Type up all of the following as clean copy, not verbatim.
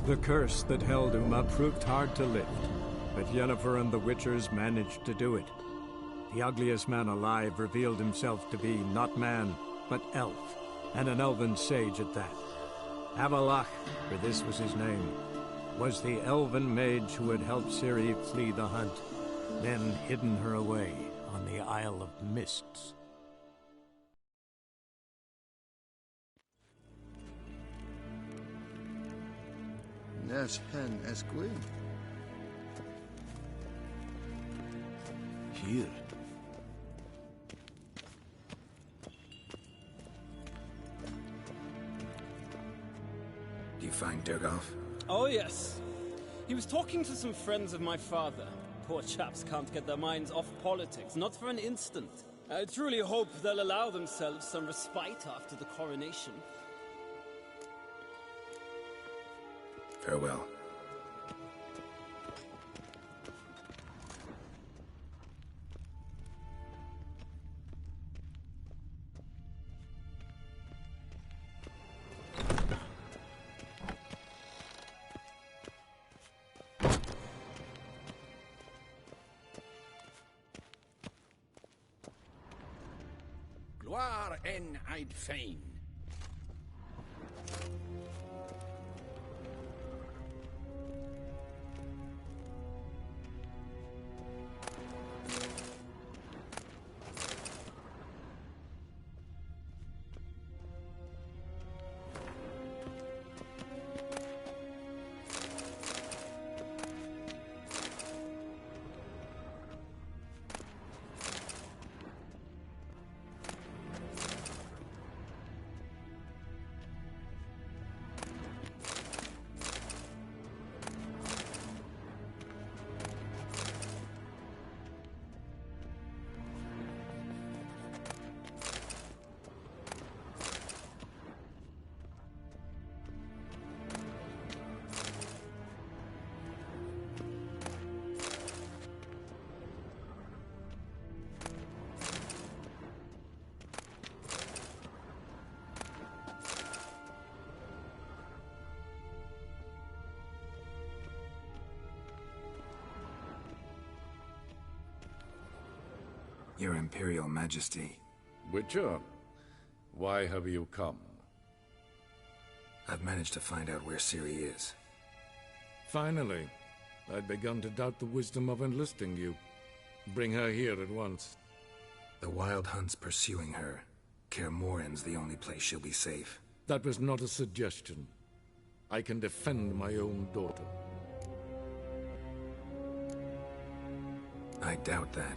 The curse that held Uma proved hard to lift, but Yennefer and the Witchers managed to do it. The ugliest man alive revealed himself to be not man, but elf, and an elven sage at that. Avalach, for this was his name, was the elven mage who had helped Ciri flee the hunt, then hidden her away on the Isle of Mists. Nes hen esquin. Here. Do you find Durgoff? Oh, yes. He was talking to some friends of my father. Poor chaps can't get their minds off politics, not for an instant. I truly hope they'll allow themselves some respite after the coronation. Farewell. Gloire en Eid Fein. Your Imperial Majesty. Witcher, why have you come? I've managed to find out where Ciri is. Finally. I'd begun to doubt the wisdom of enlisting you. Bring her here at once. The Wild Hunt's pursuing her. Kaer Morhen's the only place she'll be safe. That was not a suggestion. I can defend my own daughter. I doubt that.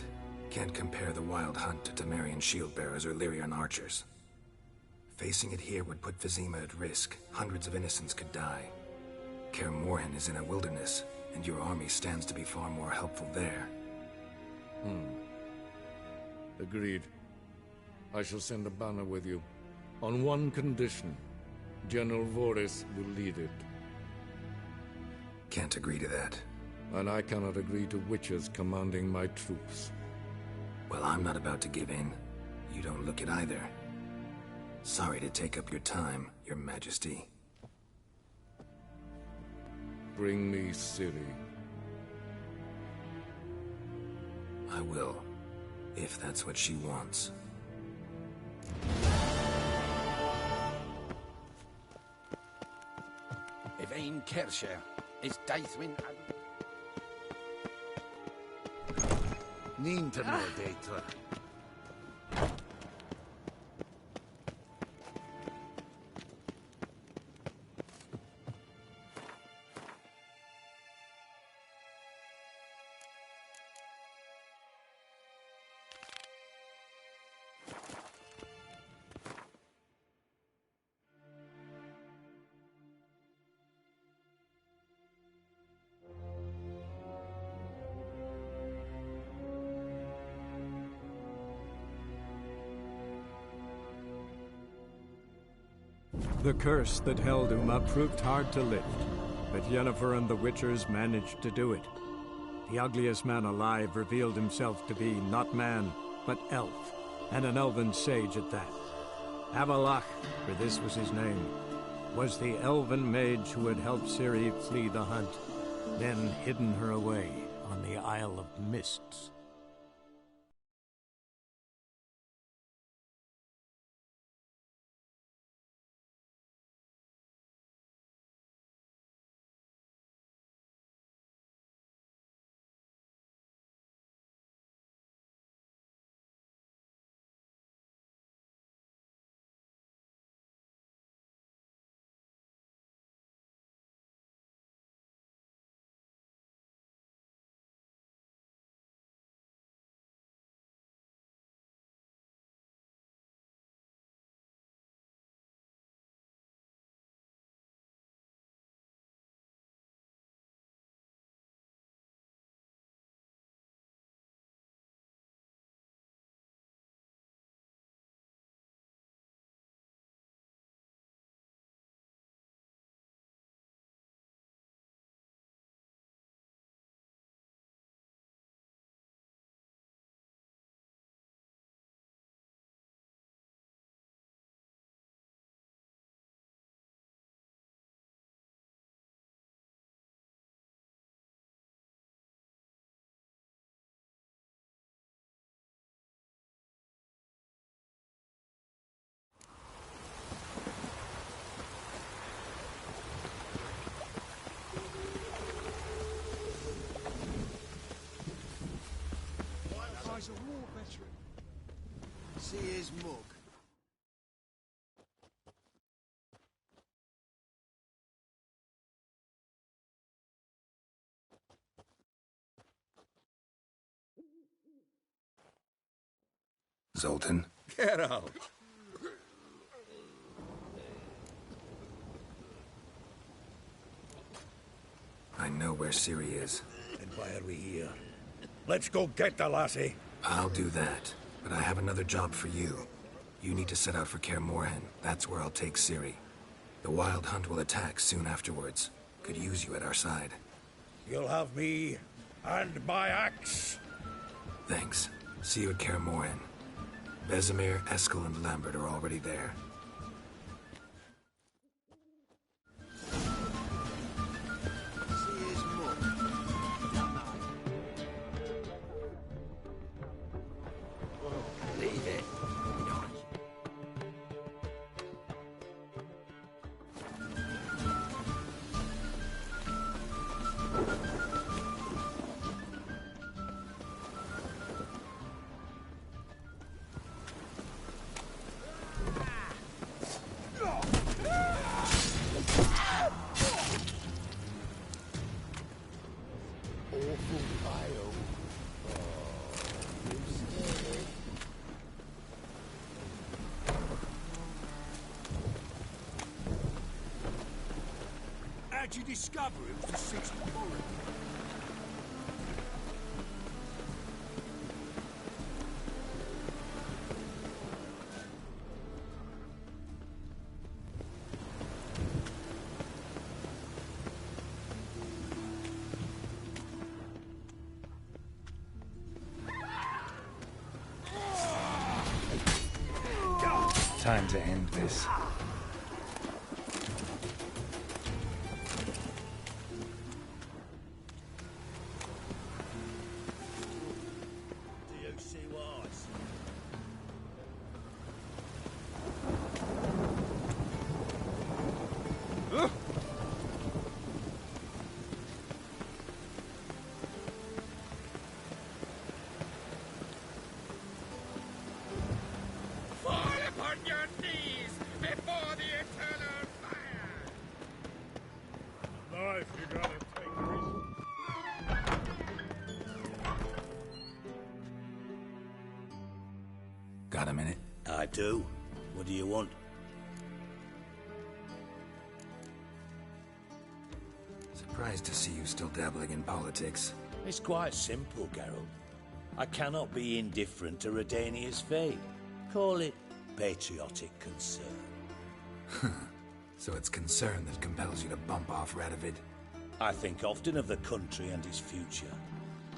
Can't compare the Wild Hunt to Temerian shield-bearers or Lyrian archers. Facing it here would put Vizima at risk. Hundreds of innocents could die. Kaer Morhen is in a wilderness, and your army stands to be far more helpful there. Agreed. I shall send a banner with you. On one condition. General Voris will lead it. Can't agree to that. And I cannot agree to witches commanding my troops. Well, I'm not about to give in. You don't look it either. Sorry to take up your time, Your Majesty. Bring me Ciri. I will, if that's what she wants. Evain Kersher is Daithwin. Neen to no data. The curse that held Uma proved hard to lift, but Yennefer and the Witchers managed to do it. The ugliest man alive revealed himself to be not man, but elf, and an elven sage at that. Avalach, for this was his name, was the elven mage who had helped Ciri flee the hunt, then hidden her away on the Isle of Mists. Guy's a war veteran. See his mug. Zoltan? Get out. I know where Ciri is. Then why are we here? Let's go get the lassie. I'll do that, but I have another job for you. You need to set out for Kaer Morhen. That's where I'll take Ciri. The Wild Hunt will attack soon afterwards. Could use you at our side. You'll have me and my axe. Thanks. See you at Kaer Morhen. Vesemir, Eskel, and Lambert are already there. See his mug. Leave it. How'd you discover it was the sixth bullet? Time to end this. Do you see what I see? Fall upon your knees before the eternal fire! Life you gotta take risk. Got a minute? I do. What do you want? Surprised to see you still dabbling in politics. It's quite simple, Geralt. I cannot be indifferent to Redania's fate. Call it patriotic concern. So it's concern that compels you to bump off Radovid? I think often of the country and its future.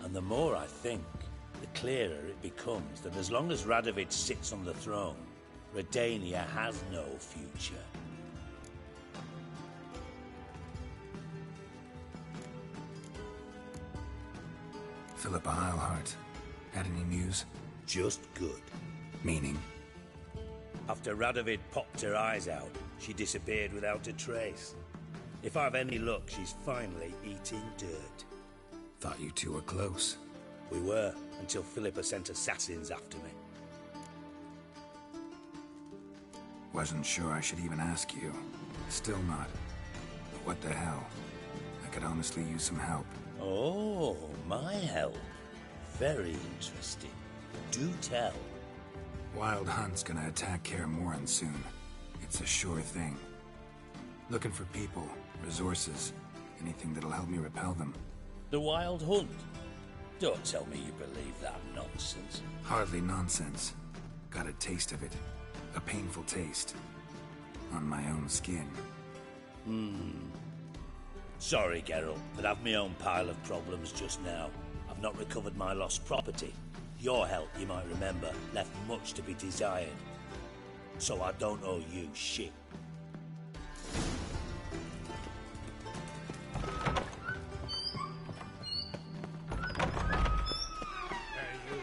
And the more I think, the clearer it becomes that as long as Radovid sits on the throne, Redania has no future. Philippa Eilhart. Had any news? Just good. Meaning? After Radovid popped her eyes out, she disappeared without a trace. If I've any luck, she's finally eating dirt. Thought you two were close. We were, until Philippa sent assassins after me. Wasn't sure I should even ask you. Still not. But what the hell? I could honestly use some help. Oh, my help. Very interesting. Do tell. Wild Hunt's gonna attack Kaer Morhen soon. It's a sure thing. Looking for people, resources, anything that'll help me repel them. The Wild Hunt? Don't tell me you believe that nonsense. Hardly nonsense. Got a taste of it. A painful taste. On my own skin. Sorry, Geralt, but I've my own pile of problems just now. I've not recovered my lost property. Your help, you might remember, left much to be desired. So I don't owe you shit. Hey, you.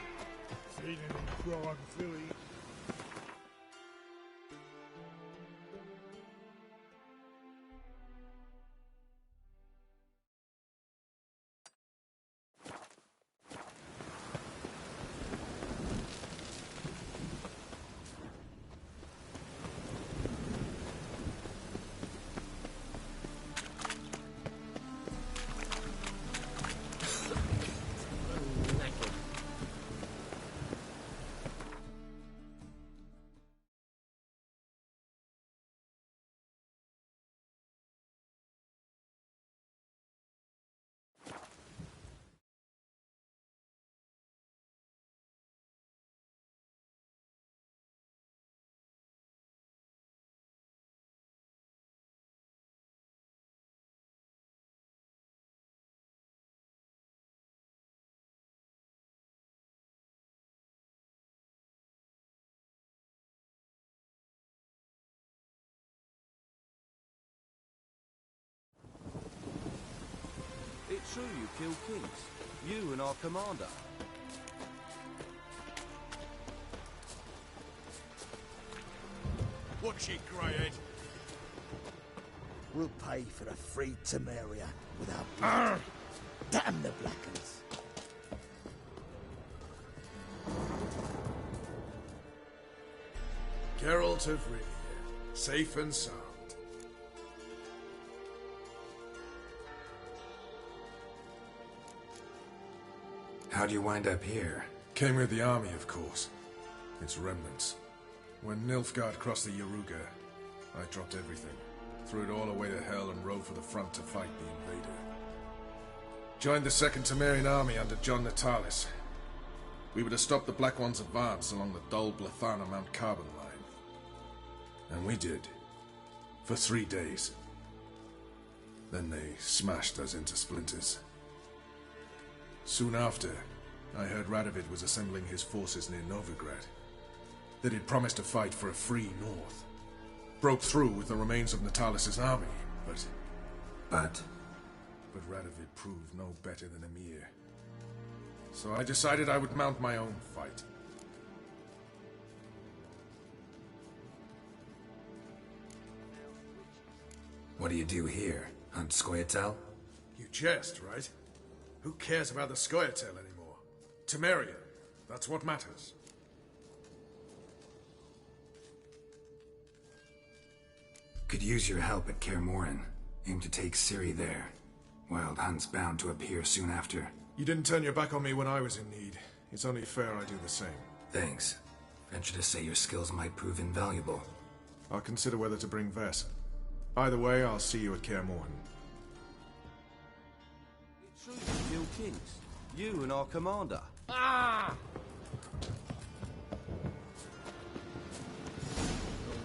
Seen any crime, Philly? It's true you killed kings. You and our commander. Watch it, Greyhead. We'll pay for the free Temeria without blood. Damn the Blackens. Geralt of Rivia, safe and sound. How'd you wind up here? Came with the army, of course. Its remnants. When Nilfgaard crossed the Yaruga, I dropped everything. Threw it all away to hell and rode for the front to fight the invader. Joined the Second Temerian army under John Natalis. We were to stop the Black One's advance along the Dol Blathana Mount Carbon line. And we did. For 3 days. Then they smashed us into splinters. Soon after, I heard Radovid was assembling his forces near Novigrad. That he'd promised to fight for a free North. Broke through with the remains of Natalis' army, but... But Radovid proved no better than Emir. So I decided I would mount my own fight. what do you do here? Hunt Scoia'tael? You jest, right? Who cares about the Scoia'tael anymore? Temeria, that's what matters. Could use your help at Kaer Morhen. Aim to take Ciri there. Wild Hunt's bound to appear soon after. You didn't turn your back on me when I was in need. It's only fair I do the same. Thanks. Venture to say your skills might prove invaluable. I'll consider whether to bring Vess. Either way, I'll see you at Kaer Morhen. It's true you killed kings. You and our commander. The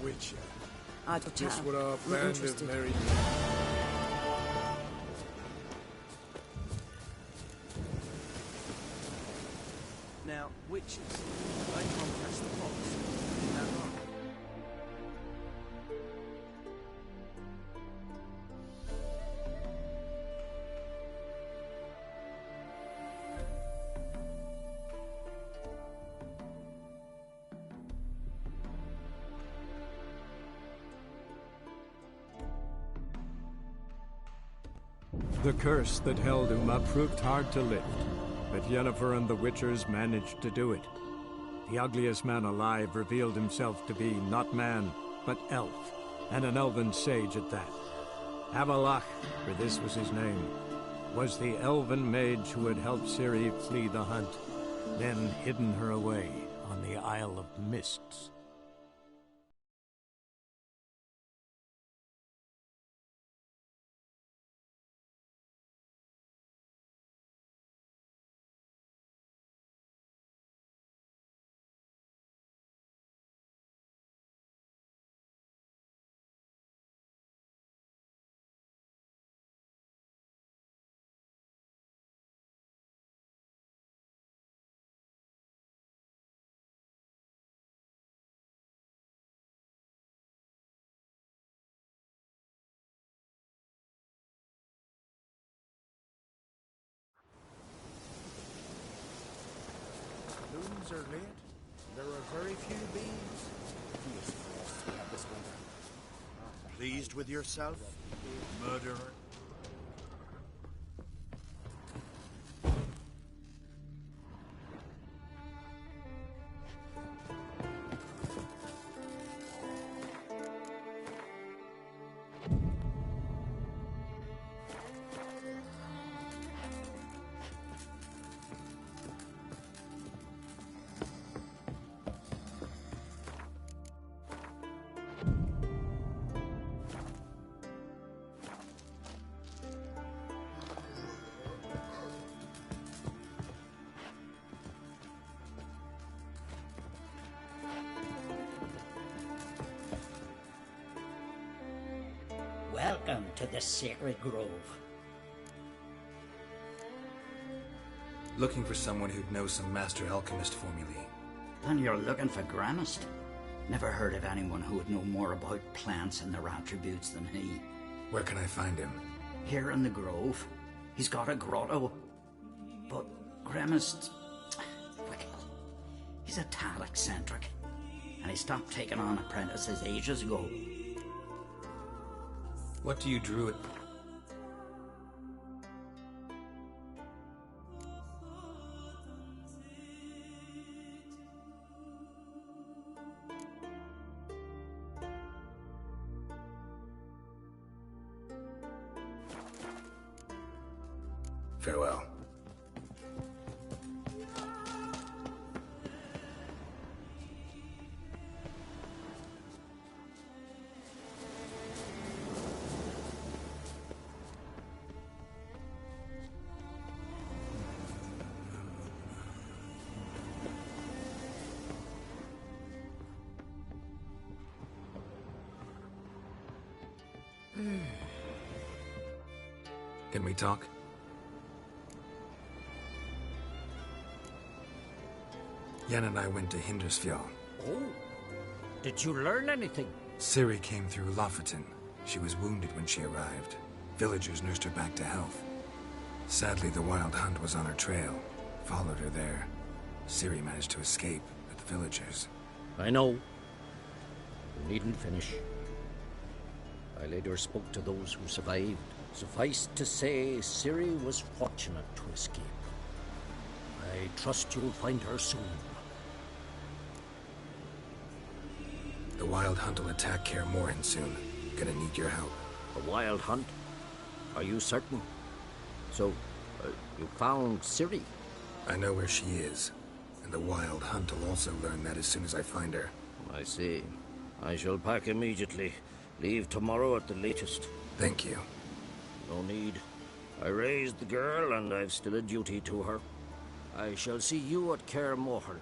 Witcher. Just what our band of merry... Now, witches, they can't catch the fox. Isn't that right? The curse that held Uma proved hard to lift, but Yennefer and the Witchers managed to do it. The ugliest man alive revealed himself to be not man, but elf, and an elven sage at that. Avalach, for this was his name, was the elven mage who had helped Ciri flee the hunt, then hidden her away on the Isle of Mists. Loons are late. There are very few bees. He is for us to have this winter. Pleased with yourself, murderer? Welcome to the Sacred Grove. Looking for someone who'd know some master alchemist formulae. And you're looking for Gramist? Never heard of anyone who would know more about plants and their attributes than he. Where can I find him? Here in the Grove. He's got a grotto. But Gramist... well, he's a tad eccentric. And he stopped taking on apprentices ages ago. What do you druid... Farewell. Can we talk? Yen and I went to Hindersfjall. Oh, did you learn anything? Ciri came through Lofoten. She was wounded when she arrived. Villagers nursed her back to health. Sadly, the Wild Hunt was on her trail. Followed her there. Ciri managed to escape, but the villagers... I know. You needn't finish. I later spoke to those who survived. Suffice to say, Ciri was fortunate to escape. I trust you'll find her soon. The Wild Hunt will attack Kaer Morhen soon. Gonna need your help. The Wild Hunt? Are you certain? So, you found Ciri? I know where she is. And the Wild Hunt will also learn that as soon as I find her. I see. I shall pack immediately. Leave tomorrow at the latest. Thank you. No need. I raised the girl, and I've still a duty to her. I shall see you at Kaer Morhen.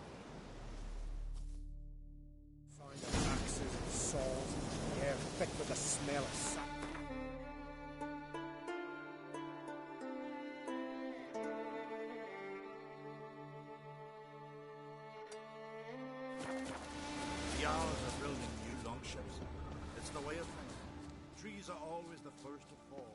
Find the axes and saws, the air thick with the smell of sap. The Owls are building new longships. It's the way of things. Trees are always the first to fall.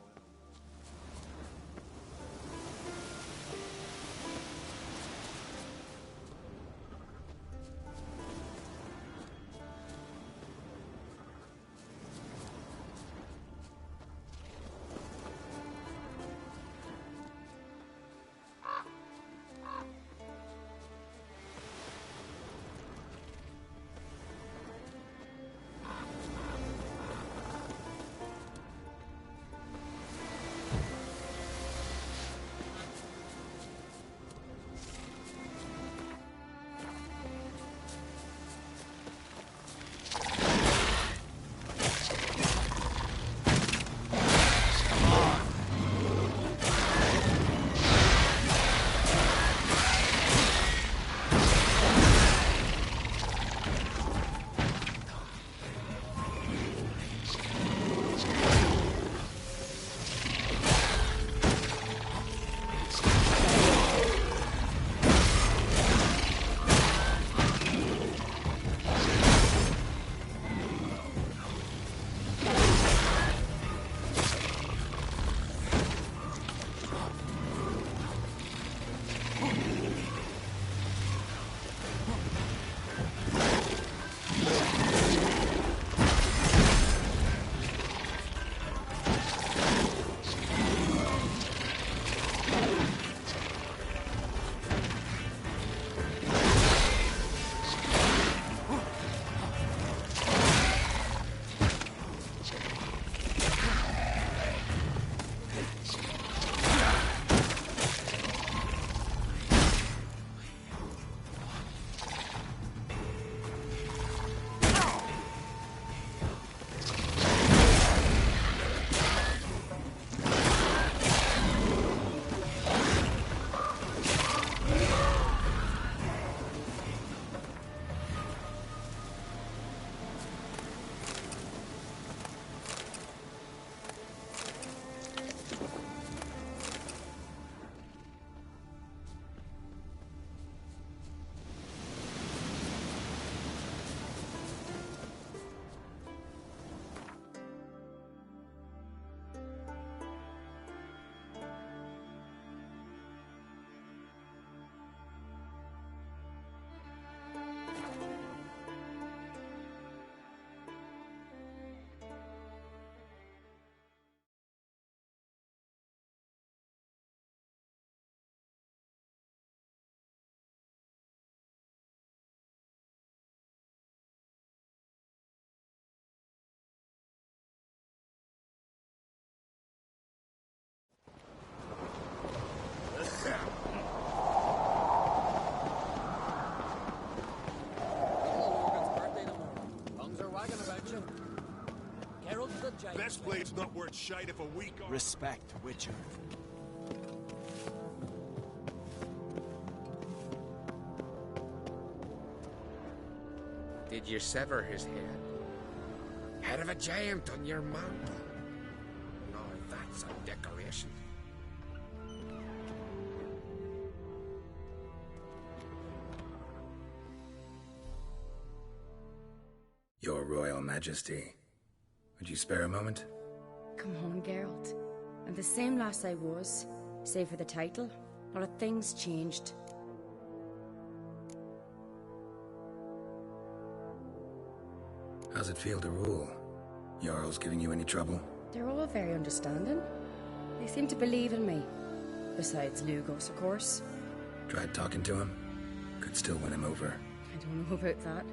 Best blade's not worth shite if a week... Respect, Witcher. Did you sever his head? Head of a giant on your mantle. No, that's a decoration. Your Royal Majesty, would you spare a moment? Come on, Geralt. I'm the same lass I was, save for the title. A lot of things changed. How's it feel to rule? Jarl's giving you any trouble? They're all very understanding. They seem to believe in me. Besides Lugos, of course. Tried talking to him? Could still win him over. I don't know about that.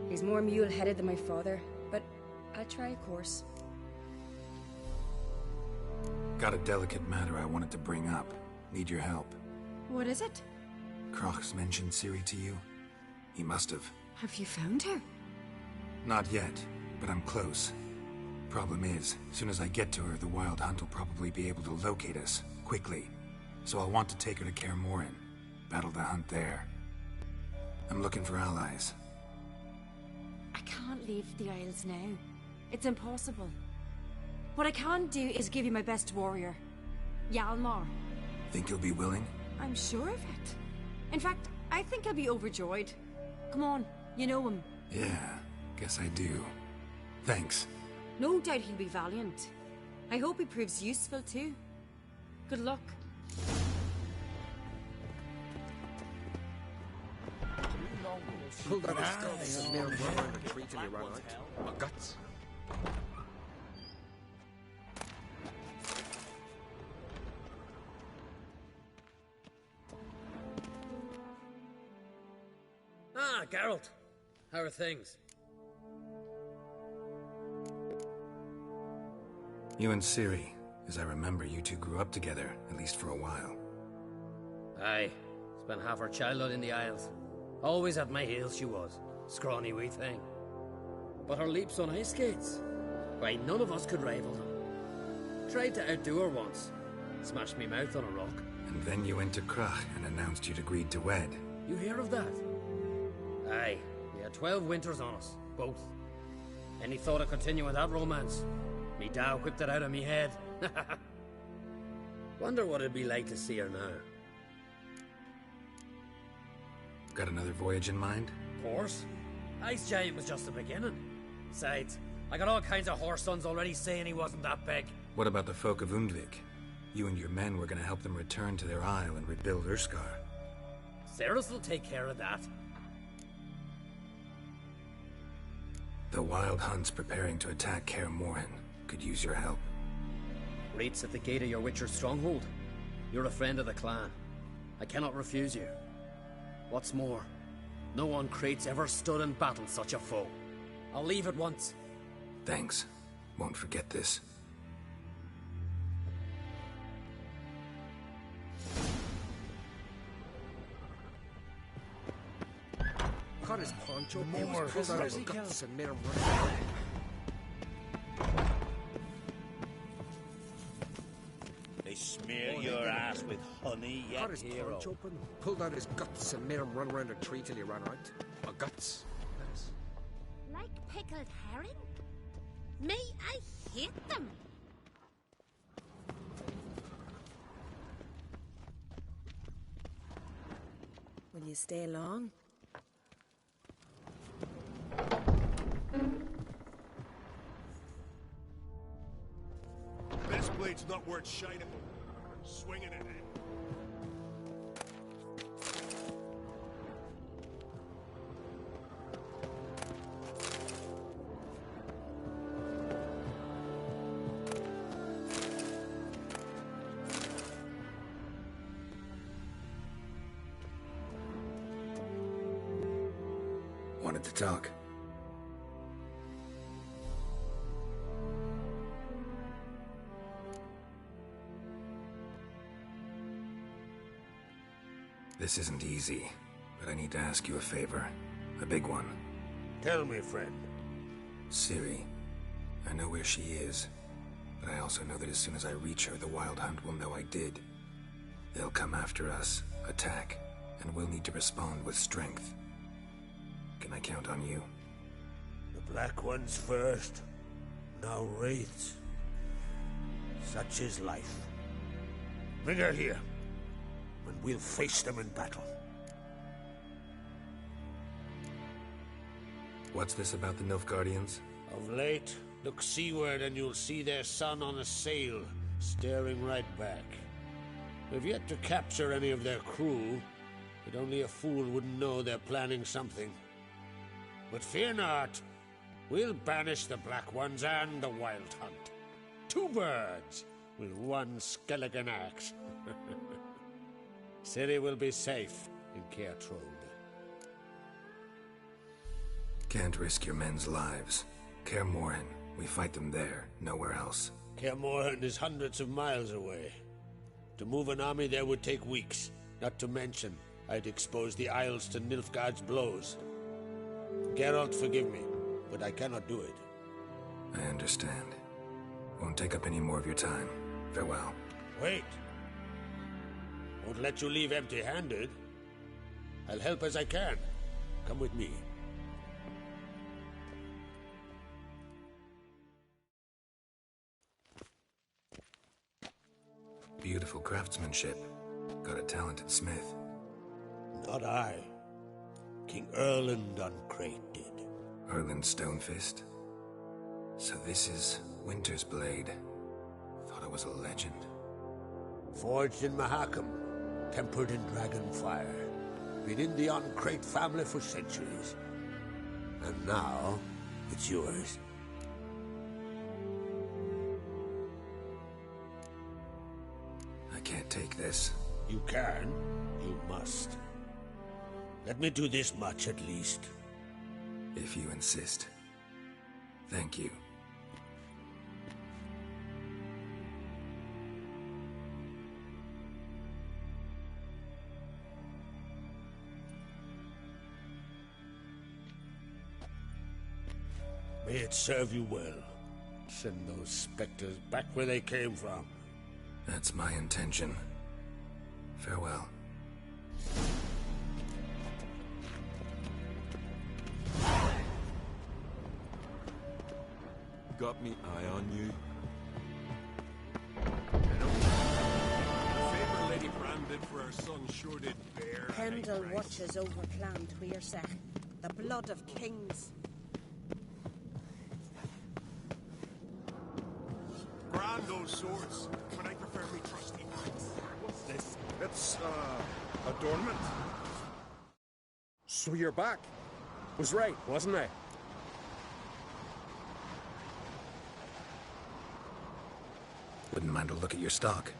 He's more mule-headed than my father, but I'll try, of course. Got a delicate matter I wanted to bring up. Need your help. What is it? Croc's mentioned Ciri to you? He must have. Have you found her? Not yet, but I'm close. Problem is, as soon as I get to her, the Wild Hunt will probably be able to locate us, quickly. So I'll want to take her to Kaer Morhen. Battle the hunt there. I'm looking for allies. I can't leave the Isles now. It's impossible. What I can do is give you my best warrior, Hjalmar. Think you'll be willing? I'm sure of it. In fact, I think I'll be overjoyed. Come on, you know him. Yeah, guess I do. Thanks. No doubt he'll be valiant. I hope he proves useful too. Good luck. Pull that stuff and near run around a tree till you run out. My guts. Ah, Geralt. How are things? You and Ciri, as I remember, you two grew up together, at least for a while. Aye. Spent half her childhood in the Isles. Always at my heels she was. Scrawny wee thing. But her leaps on ice skates, why, none of us could rival them. Tried to outdo her once. Smashed me mouth on a rock. And then you went to Crach and announced you'd agreed to wed. You hear of that? Aye. We had 12 winters on us, both. Any thought of continuing that romance? Me Dow whipped it out of me head. Wonder what it'd be like to see her now. Got another voyage in mind? Of course. Ice Giant was just the beginning. Besides, I got all kinds of horse sons already saying he wasn't that big. What about the folk of Undvik? You and your men were gonna help them return to their isle and rebuild Urskar. Ceres will take care of that. The Wild Hunt's preparing to attack Kaer Morhen. Could use your help. Raid's at the gate of your Witcher's stronghold. You're a friend of the clan. I cannot refuse you. What's more, no one Crate's ever stood in battle such a foe. I'll leave at once. Thanks. Won't forget this. Cut his poncho, more pulled out his guts and made him run away. They smear your ass with honey, Cut his paunch open, pulled out his guts and made him run around a tree till he ran out. My guts. Like pickled herring? Me, I hate them. Will you stay long? Best blade's not worth shining. Swinging it in. Wanted to talk. This isn't easy, but I need to ask you a favor. A big one. Tell me, friend. Ciri, I know where she is, but I also know that as soon as I reach her, the Wild Hunt will know I did. They'll come after us, attack, and we'll need to respond with strength. Can I count on you? The Black Ones first, now Wraiths. Such is life. Bring her here, and we'll face them in battle. What's this about the Nilfgaardians? Of late, look seaward and you'll see their sun on a sail, staring right back. We've yet to capture any of their crew, but only a fool wouldn't know they're planning something. But fear not, we'll banish the Black Ones and the Wild Hunt. 2 birds with 1 skeleton axe. Ciri will be safe in Caer Trode. Can't risk your men's lives. Kaer Morhen, we fight them there, nowhere else. Kaer Morhen is hundreds of miles away. To move an army there would take weeks, not to mention I'd expose the Isles to Nilfgaard's blows. Geralt, forgive me, but I cannot do it. I understand. Won't take up any more of your time. Farewell. Wait. Won't let you leave empty-handed. I'll help as I can. Come with me. Beautiful craftsmanship. Got a talented smith. Not I. King Erland Uncrate did. Erland Stonefist? So this is Winter's Blade. Thought it was a legend. Forged in Mahakam, tempered in dragonfire. Been in the Uncrate family for centuries. And now, it's yours. I can't take this. You can. You must. Let me do this much at least. If you insist. Thank you. May it serve you well. Send those specters back where they came from. That's my intention. Farewell. Got me eye on you? The favor Lady Bran did for her son sure did bear. Pendle watches over Clan Tuirsech, the blood of kings. Grand those swords, but I prefer me trusty axe. What's this? It's, adornment. So you're back. Was right, wasn't I? Wouldn't mind a look at your stock.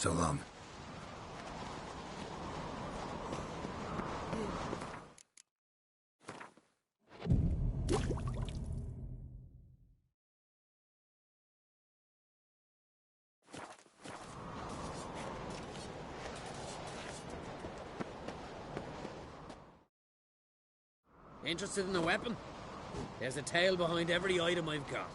So long. Interested in a weapon? There's a tale behind every item I've got.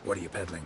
What are you peddling?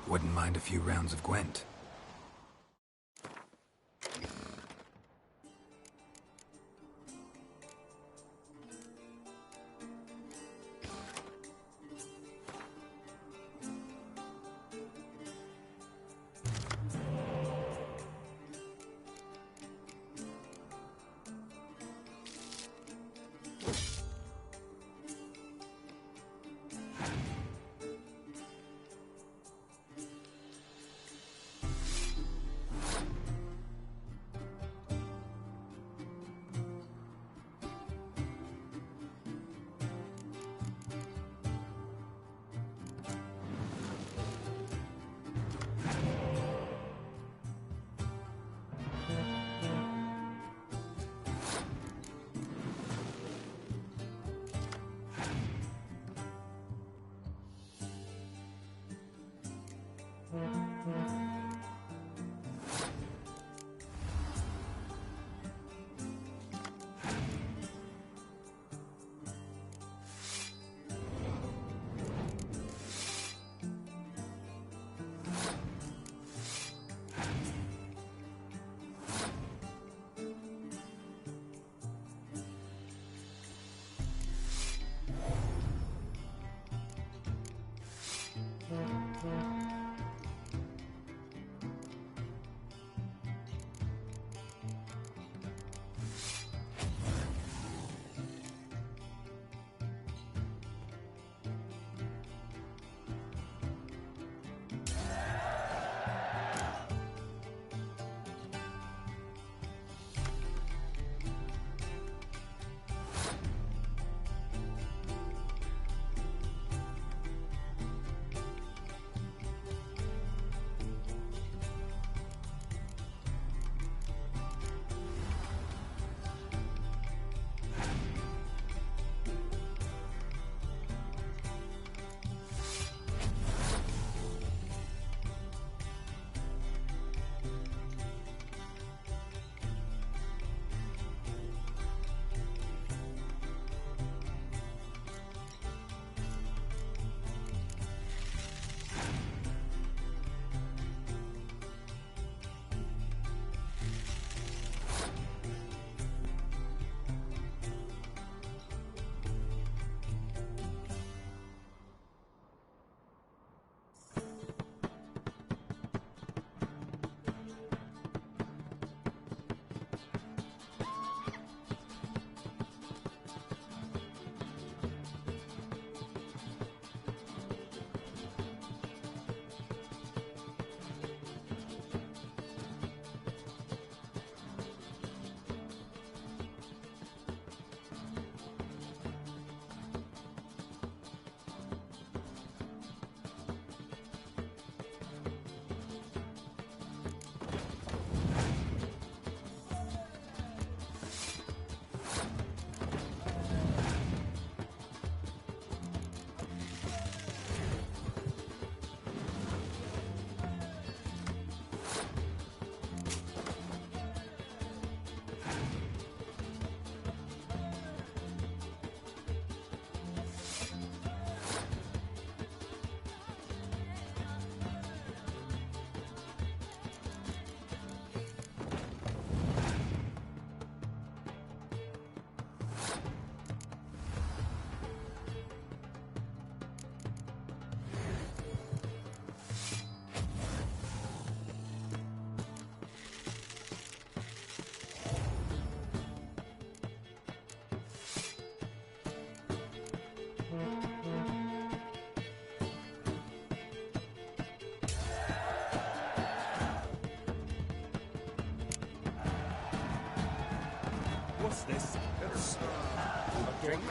Wouldn't mind a few rounds of Gwent. What's this? It's, a drink.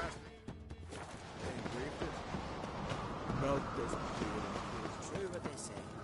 Melt this beer. True what they say.